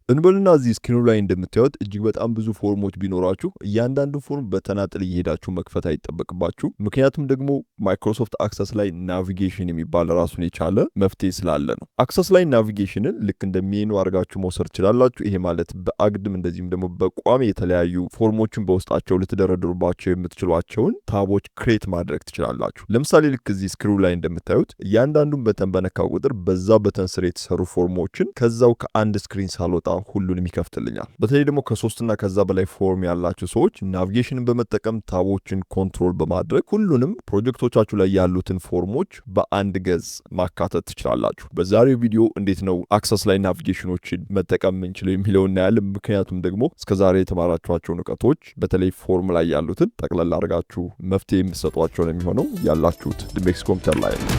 እንበልና እዚህ ስክሪኑ ላይ እንደምታዩት እጅግ በጣም ብዙ ፎርሞች ቢኖራችሁ እያንዳንዱ ፎርም በተናጥል እየሄዳችሁ መክፈት አይጠበቅባችሁ። ምክንያቱም ደግሞ ማይክሮሶፍት አክሰስ ላይ ናቪጌሽን የሚባል ራሱን የቻለ መፍትሄ ስላለ ነው። አክሰስ ላይ ናቪጌሽንን ልክ እንደ ሜኑ አድርጋችሁ መውሰድ ትችላላችሁ። ይሄ ማለት በአግድም እንደዚህም ደግሞ በቋሚ የተለያዩ ፎርሞችን በውስጣቸው ልትደረድሩባቸው የምትችሏቸውን ታቦች ክሬት ማድረግ ትችላላችሁ። ለምሳሌ ልክ እዚህ ስክሪኑ ላይ እንደምታዩት እያንዳንዱን በተን በነካው ቁጥር በዛ በተን ስር የተሰሩ ፎርሞችን ከዛው ከአንድ ስክሪን ሳልወጣ ሁሉንም ይከፍትልኛል። በተለይ ደግሞ ከ3 እና ከዛ በላይ ፎርም ያላችሁ ሰዎች ናቪጌሽንን በመጠቀም ታቦችን ኮንትሮል በማድረግ ሁሉንም ፕሮጀክቶቻችሁ ላይ ያሉትን ፎርሞች በአንድ ገጽ ማካተት ትችላላችሁ። በዛሬው ቪዲዮ እንዴት ነው አክሰስ ላይ ናቪጌሽኖችን መጠቀም የምንችለው የሚለው እናያለን። ምክንያቱም ደግሞ እስከዛሬ የተማራችኋቸውን እውቀቶች በተለይ ፎርም ላይ ያሉትን ጠቅላላ አድርጋችሁ መፍትሄ የምትሰጧቸው ነው የሚሆነው። ያላችሁት ድሜክስ ኮምፒውተር ላይ ነው።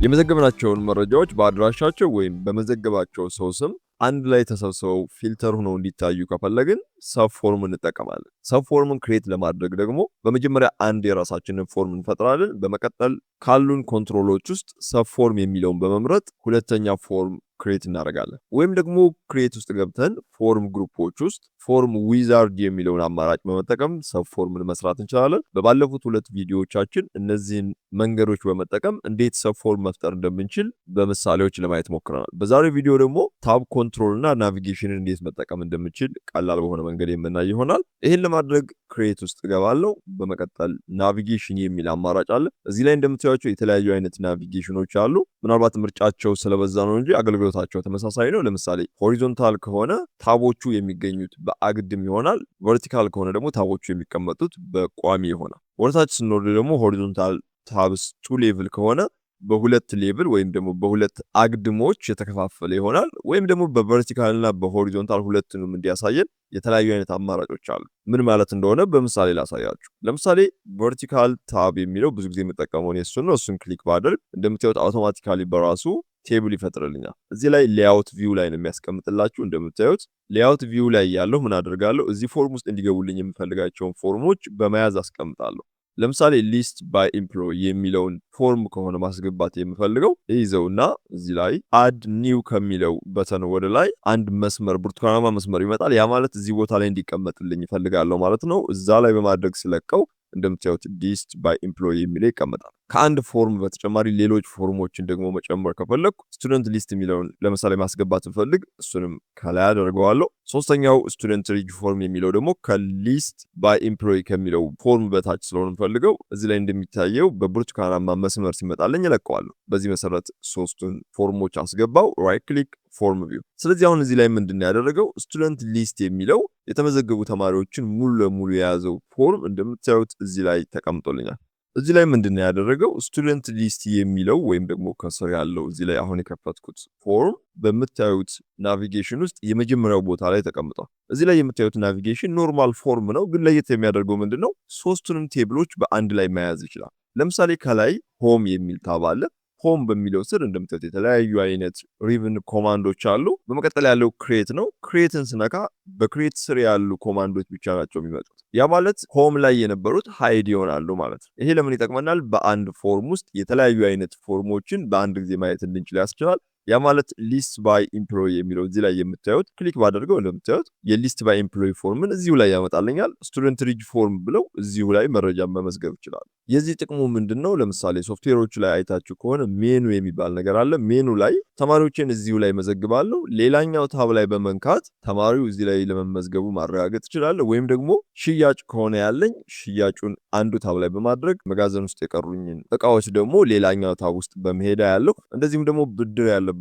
የመዘገብናቸውን መረጃዎች በአድራሻቸው ወይም በመዘገባቸው ሰው ስም አንድ ላይ ተሰብስበው ፊልተር ሆነው እንዲታዩ ከፈለግን ሰብ ፎርም እንጠቀማለን። ሰብ ፎርምን ክሬት ለማድረግ ደግሞ በመጀመሪያ አንድ የራሳችንን ፎርም እንፈጥራለን። በመቀጠል ካሉን ኮንትሮሎች ውስጥ ሰብ ፎርም የሚለውን በመምረጥ ሁለተኛ ፎርም ክሬት እናደርጋለን። ወይም ደግሞ ክሬት ውስጥ ገብተን ፎርም ግሩፖች ውስጥ ፎርም ዊዛርድ የሚለውን አማራጭ በመጠቀም ሰብ ፎርምን መስራት እንችላለን። በባለፉት 2 ቪዲዮዎቻችን እነዚህን መንገዶች በመጠቀም እንዴት ሰብ ፎርም መፍጠር እንደምንችል በምሳሌዎች ለማየት ሞክረናል። በዛሬው ቪዲዮ ደግሞ ታብ ኮንትሮል እና ናቪጌሽንን እንዴት መጠቀም እንደምንችል ቀላል በሆነ መንገድ የምናይ ይሆናል። ይህን ለማድረግ ክሬት ውስጥ ገባለሁ። በመቀጠል ናቪጌሽን የሚል አማራጭ አለ። እዚህ ላይ እንደምታዩቸው የተለያዩ አይነት ናቪጌሽኖች አሉ። ምናልባት ምርጫቸው ስለበዛ ነው እንጂ አገልግሎታቸው ተመሳሳይ ነው። ለምሳሌ ሆሪዞንታል ከሆነ ታቦቹ የሚገኙት በአግድም ይሆናል። ቨርቲካል ከሆነ ደግሞ ታቦቹ የሚቀመጡት በቋሚ ይሆናል። ወደታች ስንወርድ ደግሞ ሆሪዞንታል ታብስ 2 ሌቭል ከሆነ በሁለት ሌቭል ወይም ደግሞ በሁለት አግድሞች የተከፋፈለ ይሆናል። ወይም ደግሞ በቨርቲካል እና በሆሪዞንታል ሁለቱንም እንዲያሳየን የተለያዩ አይነት አማራጮች አሉ። ምን ማለት እንደሆነ በምሳሌ ላሳያችሁ። ለምሳሌ ቨርቲካል ታብ የሚለው ብዙ ጊዜ የምጠቀመው ነው እሱን ነው። እሱን ክሊክ ባደርግ እንደምታዩት አውቶማቲካሊ በራሱ ቴብል ይፈጥርልኛል። እዚህ ላይ ሌአውት ቪው ላይ ነው የሚያስቀምጥላችሁ። እንደምታዩት ሌአውት ቪው ላይ ያለው ምን አደርጋለሁ? እዚህ ፎርም ውስጥ እንዲገቡልኝ የምፈልጋቸውን ፎርሞች በመያዝ አስቀምጣለሁ። ለምሳሌ ሊስት ባይ ኤምፕሎይ የሚለውን ፎርም ከሆነ ማስገባት የምፈልገው ይዘውና እዚህ ላይ አድ ኒው ከሚለው በተን ወደ ላይ አንድ መስመር ብርቱካናማ መስመር ይመጣል። ያ ማለት እዚህ ቦታ ላይ እንዲቀመጥልኝ ይፈልጋለሁ ማለት ነው። እዛ ላይ በማድረግ ስለቀው እንደምታዩት ሊስት ባይ ኤምፕሎይ የሚለው ይቀመጣል። ከአንድ ፎርም በተጨማሪ ሌሎች ፎርሞችን ደግሞ መጨመር ከፈለኩ ስቱደንት ሊስት የሚለውን ለምሳሌ ማስገባት እንፈልግ እሱንም ከላይ አደርገዋለሁ። ሶስተኛው ስቱደንት ሪጅ ፎርም የሚለው ደግሞ ከሊስት ባይ ኤምፕሎይ ከሚለው ፎርም በታች ስለሆነ ፈልገው እዚህ ላይ እንደሚታየው በብርቱካናማ መስመር ሲመጣልኝ እለቀዋለሁ። በዚህ መሰረት 3ቱን ፎርሞች አስገባው። ራይት ክሊክ ፎርም ቪው። ስለዚህ አሁን እዚህ ላይ ምንድን ያደረገው ስቱደንት ሊስት የሚለው የተመዘገቡ ተማሪዎችን ሙሉ ለሙሉ የያዘው ፎርም እንደምታዩት እዚህ ላይ ተቀምጦልኛል። እዚህ ላይ ምንድን ያደረገው ስቱደንት ሊስት የሚለው ወይም ደግሞ ከስር ያለው እዚህ ላይ አሁን የከፈትኩት ፎርም በምታዩት ናቪጌሽን ውስጥ የመጀመሪያው ቦታ ላይ ተቀምጧል። እዚህ ላይ የምታዩት ናቪጌሽን ኖርማል ፎርም ነው፣ ግን ለየት የሚያደርገው ምንድነው 3ቱንም ቴብሎች በአንድ ላይ መያዝ ይችላል። ለምሳሌ ከላይ ሆም የሚል ታብ አለ። ሆም በሚለው ስር እንደምታዩት የተለያዩ አይነት ሪቭን ኮማንዶች አሉ። በመቀጠል ያለው ክሬት ነው። ክሬትን ስነካ በክሬት ስር ያሉ ኮማንዶች ብቻ ናቸው የሚመጡት። ያ ማለት ሆም ላይ የነበሩት ሃይድ ይሆናሉ ማለት ነው። ይሄ ለምን ይጠቅመናል? በአንድ ፎርም ውስጥ የተለያዩ አይነት ፎርሞችን በአንድ ጊዜ ማየት እንድንችል ያስችላል። ያ ማለት ሊስት ባይ ኤምፕሎይ የሚለው እዚህ ላይ የምታዩት ክሊክ ባደርገው እንደምታዩት የሊስት ባይ ኤምፕሎይ ፎርምን እዚሁ ላይ ያመጣልኛል። ስቱደንት ሪጅ ፎርም ብለው እዚሁ ላይ መረጃን መመዝገብ ይችላል። የዚህ ጥቅሙ ምንድነው? ለምሳሌ ሶፍትዌሮች ላይ አይታችሁ ከሆነ ሜኑ የሚባል ነገር አለ። ሜኑ ላይ ተማሪዎችን እዚሁ ላይ መዘግባለሁ። ሌላኛው ታብ ላይ በመንካት ተማሪው እዚህ ላይ ለመመዝገቡ ማረጋገጥ ይችላል። ወይም ደግሞ ሽያጭ ከሆነ ያለኝ ሽያጩን አንዱ ታብ ላይ በማድረግ መጋዘን ውስጥ የቀሩኝን እቃዎች ደግሞ ሌላኛው ታብ ውስጥ በመሄድ ያለው እንደዚሁም ደግሞ ብድር ያለባቸውን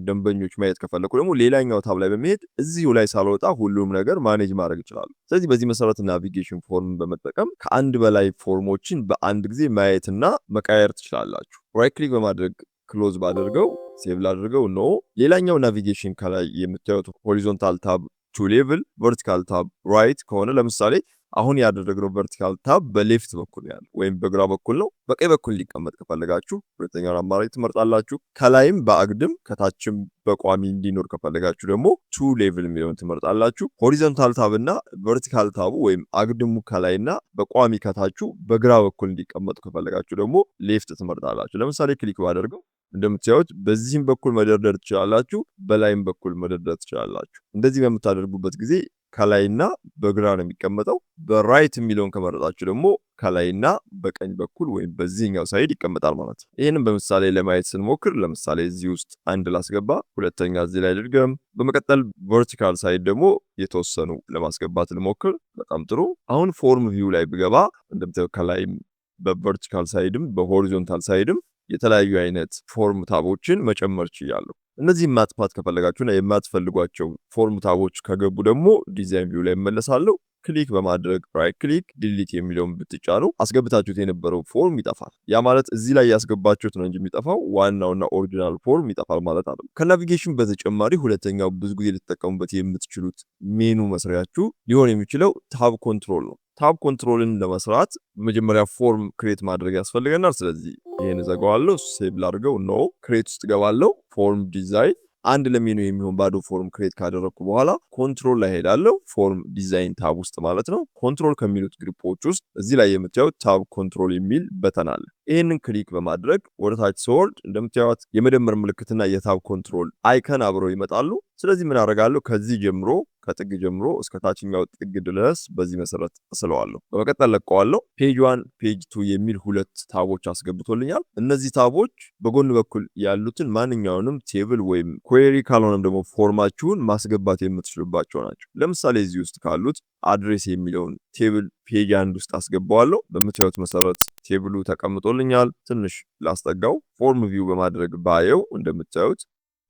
ደንበኞች ማየት ከፈለኩ ደግሞ ሌላኛው ታብ ላይ በመሄድ እዚሁ ላይ ሳልወጣ ሁሉም ነገር ማኔጅ ማድረግ ይችላል። ስለዚህ በዚህ መሰረት ናቪጌሽን ፎርም በመጠቀም ከአንድ በላይ ፎርሞችን በአንድ ጊዜ ማየትና መቃየር ትችላላችሁ። ራይት ክሊክ በማድረግ ክሎዝ ባደርገው ሴቭ ላድርገው ነው። ሌላኛው ናቪጌሽን ከላይ የምታዩት ሆሪዞንታል ታብ 2 ሌቭል፣ ቨርቲካል ታብ ራይት ከሆነ ለምሳሌ አሁን ያደረግነው ቨርቲካል ታብ በሌፍት በኩል ያለው ወይም በግራ በኩል ነው። በቀኝ በኩል ሊቀመጥ ከፈለጋችሁ ሁለተኛውን አማራጭ ትመርጣላችሁ። ከላይም በአግድም ከታችም በቋሚ እንዲኖር ከፈለጋችሁ ደግሞ ቱ ሌቭል የሚለውን ትመርጣላችሁ። ሆሪዞንታል ታብ እና ቨርቲካል ታቡ ወይም አግድሙ ከላይና በቋሚ ከታችሁ በግራ በኩል እንዲቀመጡ ከፈለጋችሁ ደግሞ ሌፍት ትመርጣላችሁ። ለምሳሌ ክሊክ ባደርገው እንደምታዩት በዚህም በኩል መደርደር ትችላላችሁ፣ በላይም በኩል መደርደር ትችላላችሁ። እንደዚህ በምታደርጉበት ጊዜ ከላይና በግራ ነው የሚቀመጠው። በራይት የሚለውን ከመረጣችሁ ደግሞ ከላይና በቀኝ በኩል ወይም በዚህኛው ሳይድ ይቀመጣል ማለት ነው። ይህንን በምሳሌ ለማየት ስንሞክር ለምሳሌ እዚህ ውስጥ አንድ ላስገባ፣ ሁለተኛ እዚህ ላይ ድርገም፣ በመቀጠል ቨርቲካል ሳይድ ደግሞ የተወሰኑ ለማስገባት ልሞክር። በጣም ጥሩ። አሁን ፎርም ቪው ላይ ብገባ እንደምታዩት ከላይም በቨርቲካል ሳይድም በሆሪዞንታል ሳይድም የተለያዩ አይነት ፎርም ታቦችን መጨመር ችያለሁ። እነዚህን ማጥፋት ከፈለጋችሁና የማትፈልጓቸው ፎርም ታቦች ከገቡ ደግሞ ዲዛይን ቪው ላይ እመለሳለሁ። ክሊክ በማድረግ ራይት ክሊክ ዲሊት የሚለውን ብትጫኑ አስገብታችሁት የነበረው ፎርም ይጠፋል። ያ ማለት እዚህ ላይ ያስገባችሁት ነው እንጂ የሚጠፋው ዋናውና ኦሪጂናል ፎርም ይጠፋል ማለት አይደለም። ከናቪጌሽን በተጨማሪ ሁለተኛው ብዙ ጊዜ ልትጠቀሙበት የምትችሉት ሜኑ መስሪያችሁ ሊሆን የሚችለው ታብ ኮንትሮል ነው። ታብ ኮንትሮልን ለመስራት በመጀመሪያ ፎርም ክሬት ማድረግ ያስፈልገናል። ስለዚህ ይሄን ዘጋዋለሁ፣ ሴቭ ላድርገው፣ ኖ ክሬት ውስጥ ገባለሁ። ፎርም ዲዛይን አንድ ለሜኑ የሚሆን ባዶ ፎርም ክሬት ካደረኩ በኋላ ኮንትሮል ላይ ሄዳለሁ። ፎርም ዲዛይን ታብ ውስጥ ማለት ነው። ኮንትሮል ከሚሉት ግሩፖች ውስጥ እዚህ ላይ የምታዩት ታብ ኮንትሮል የሚል በተን አለ። ይህንን ክሊክ በማድረግ ወደ ታች ስወርድ እንደምታዩት የመደመር ምልክትና የታብ ኮንትሮል አይከን አብረው ይመጣሉ። ስለዚህ ምን አደርጋለሁ? ከዚህ ጀምሮ ከጥግ ጀምሮ እስከ ታችኛው ጥግ ድረስ በዚህ መሰረት እስለዋለሁ። በመቀጠል ለቀዋለሁ። ፔጅ 1 ፔጅ 2 የሚል ሁለት ታቦች አስገብቶልኛል። እነዚህ ታቦች በጎን በኩል ያሉትን ማንኛውንም ቴብል ወይም ኩዌሪ ካልሆነም ደግሞ ፎርማችሁን ማስገባት የምትችሉባቸው ናቸው። ለምሳሌ እዚህ ውስጥ ካሉት አድሬስ የሚለውን ቴብል ፔጅ 1 ውስጥ አስገባዋለሁ። በምታዩት መሰረት ቴብሉ ተቀምጦልኛል። ትንሽ ላስጠጋው። ፎርም ቪው በማድረግ ባየው እንደምታዩት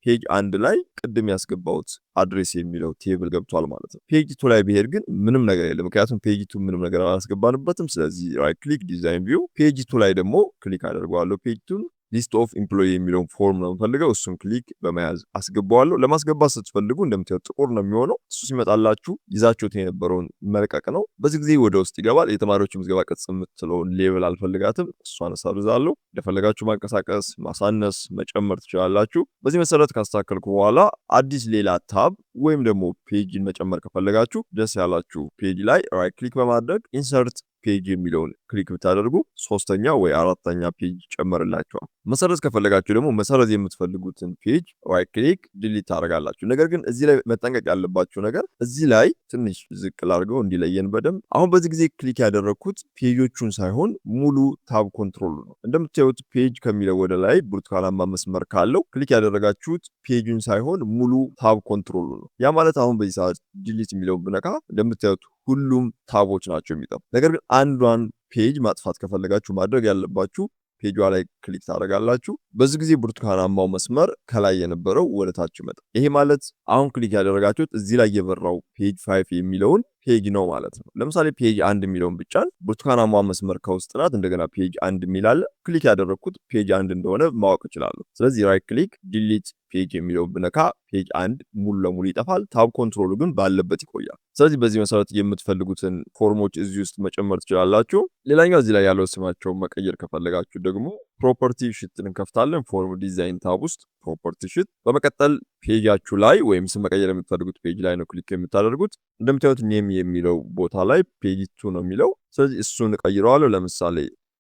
ፔጅ 1 ላይ ቅድም ያስገባውት አድሬስ የሚለው ቴብል ገብቷል ማለት ነው። ፔጅ 2 ላይ ብሄድ ግን ምንም ነገር የለም፣ ምክንያቱም ፔጅ 2 ምንም ነገር አላስገባንበትም። ስለዚህ ራይት ክሊክ ዲዛይን ቪው፣ ፔጅ 2 ላይ ደግሞ ክሊክ አደርገዋለሁ። ፔጅ 2 ሊስት ኦፍ ኤምፕሎይ የሚለውን ፎርም ነው የምፈልገው። እሱን ክሊክ በመያዝ አስገባዋለሁ። ለማስገባት ስትፈልጉ እንደምታዩት ጥቁር ነው የሚሆነው። እሱ ሲመጣላችሁ ይዛችሁት የነበረውን መልቀቅ ነው። በዚህ ጊዜ ወደ ውስጥ ይገባል። የተማሪዎች ምዝገባ ቅጽ የምትለውን ሌብል አልፈልጋትም፣ እሷን አሰርዛለሁ። እንደፈለጋችሁ ማንቀሳቀስ፣ ማሳነስ፣ መጨመር ትችላላችሁ። በዚህ መሰረት ካስተካከልኩ በኋላ አዲስ ሌላ ታብ ወይም ደግሞ ፔጅን መጨመር ከፈለጋችሁ ደስ ያላችሁ ፔጅ ላይ ራይት ክሊክ በማድረግ ኢንሰርት ፔጅ የሚለውን ክሊክ ብታደርጉ ሶስተኛ ወይ አራተኛ ፔጅ ይጨመርላችኋል። መሰረዝ ከፈለጋችሁ ደግሞ መሰረዝ የምትፈልጉትን ፔጅ ራይት ክሊክ ዲሊት ታደርጋላችሁ። ነገር ግን እዚህ ላይ መጠንቀቅ ያለባችሁ ነገር እዚህ ላይ ትንሽ ዝቅ ላድርገው እንዲለየን በደንብ። አሁን በዚህ ጊዜ ክሊክ ያደረግኩት ፔጆቹን ሳይሆን ሙሉ ታብ ኮንትሮል ነው። እንደምታዩት ፔጅ ከሚለው ወደ ላይ ብርቱካናማ መስመር ካለው ክሊክ ያደረጋችሁት ፔጁን ሳይሆን ሙሉ ታብ ኮንትሮል ነው። ያ ማለት አሁን በዚህ ሰዓት ዲሊት የሚለውን ብነካ እንደምታዩት ሁሉም ታቦች ናቸው የሚጠፉ። ነገር ግን አንዷን ፔጅ ማጥፋት ከፈለጋችሁ ማድረግ ያለባችሁ ፔጇ ላይ ክሊክ ታደርጋላችሁ። በዚህ ጊዜ ብርቱካናማው መስመር ከላይ የነበረው ወደ ታች ይመጣል። ይሄ ማለት አሁን ክሊክ ያደረጋችሁት እዚህ ላይ የበራው ፔጅ 5 የሚለውን ፔጅ ነው ማለት ነው። ለምሳሌ ፔጅ 1 የሚለውን ብቻን ብርቱካናማ መስመር ከውስጥ ናት። እንደገና ፔጅ 1 የሚል አለ። ክሊክ ያደረግኩት ፔጅ 1 እንደሆነ ማወቅ እችላለሁ። ስለዚህ ራይት ክሊክ ዲሊት ፔጅ የሚለውን ብነካ ፔጅ 1 ሙሉ ለሙሉ ይጠፋል። ታብ ኮንትሮሉ ግን ባለበት ይቆያል። ስለዚህ በዚህ መሰረት የምትፈልጉትን ፎርሞች እዚህ ውስጥ መጨመር ትችላላችሁ። ሌላኛው እዚህ ላይ ያለው ስማቸውን መቀየር ከፈለጋችሁ ደግሞ ፕሮፐርቲ ሽትን እንከፍታለን። ፎርም ዲዛይን ታብ ውስጥ ፕሮፐርቲ ሽት። በመቀጠል ፔጃችሁ ላይ ወይም ስም መቀየር የምትፈልጉት ፔጅ ላይ ነው ክሊክ የምታደርጉት። እንደምታዩት ኔም የሚለው ቦታ ላይ ፔጅ 2 ነው የሚለው። ስለዚህ እሱን እቀይረዋለሁ። ለምሳሌ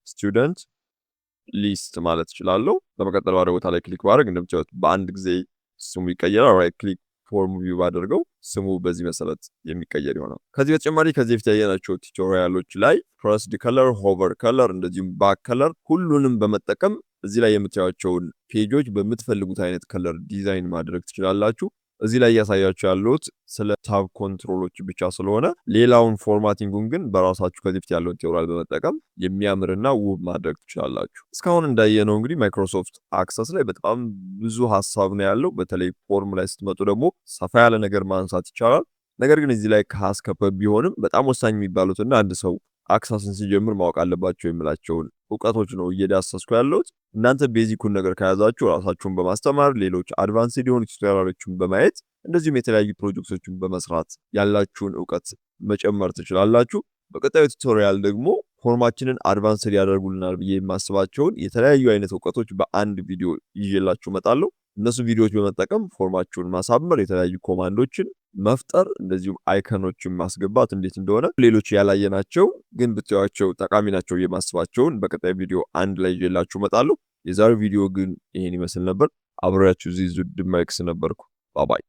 ስቱደንት ሊስት ማለት እችላለሁ። በመቀጠል ባለ ቦታ ላይ ክሊክ ባደርግ እንደምታዩት በአንድ ጊዜ ስሙ ይቀየራል። ራይት ክሊክ ፎርም ቪው ባደርገው ስሙ በዚህ መሰረት የሚቀየር ይሆናል። ከዚህ በተጨማሪ ከዚህ በፊት ያየናቸው ቱቶሪያሎች ላይ ፕረስድ ከለር፣ ሆቨር ከለር እንደዚሁም ባክ ከለር ሁሉንም በመጠቀም እዚህ ላይ የምታዩቸውን ፔጆች በምትፈልጉት አይነት ከለር ዲዛይን ማድረግ ትችላላችሁ። እዚህ ላይ እያሳያችሁ ያሉት ስለ ታብ ኮንትሮሎች ብቻ ስለሆነ ሌላውን ፎርማቲንጉን ግን በራሳችሁ ከዚህ በፊት ያለውን ቲዩቶሪያል በመጠቀም የሚያምርና ውብ ማድረግ ትችላላችሁ። እስካሁን እንዳየነው እንግዲህ ማይክሮሶፍት አክሰስ ላይ በጣም ብዙ ሀሳብ ነው ያለው። በተለይ ፎርም ላይ ስትመጡ ደግሞ ሰፋ ያለ ነገር ማንሳት ይቻላል። ነገር ግን እዚህ ላይ ከሀስከፈ ቢሆንም በጣም ወሳኝ የሚባሉትና አንድ ሰው አክሰስን ሲጀምር ማወቅ አለባቸው የሚላቸውን እውቀቶች ነው እየዳሰስኩ ያለሁት። እናንተ ቤዚኩን ነገር ከያዛችሁ ራሳችሁን በማስተማር ሌሎች አድቫንስድ የሆኑ ቱቶሪያሎችን በማየት እንደዚሁም የተለያዩ ፕሮጀክቶችን በመስራት ያላችሁን እውቀት መጨመር ትችላላችሁ። በቀጣዩ ቱቶሪያል ደግሞ ፎርማችንን አድቫንስድ ያደርጉልናል ብዬ የማስባቸውን የተለያዩ አይነት እውቀቶች በአንድ ቪዲዮ ይዤላችሁ እመጣለሁ። እነሱ ቪዲዮዎች በመጠቀም ፎርማችሁን ማሳመር፣ የተለያዩ ኮማንዶችን መፍጠር፣ እንደዚሁም አይከኖችን ማስገባት እንዴት እንደሆነ ሌሎች ያላየናቸው ግን ብታዩዋቸው ጠቃሚ ናቸው የማስባቸውን በቀጣይ ቪዲዮ አንድ ላይ ይዤላችሁ እመጣለሁ። የዛሬው ቪዲዮ ግን ይሄን ይመስል ነበር። አብሬያችሁ እዚህ ዙድ ማይክስ ነበርኩ። ባባይ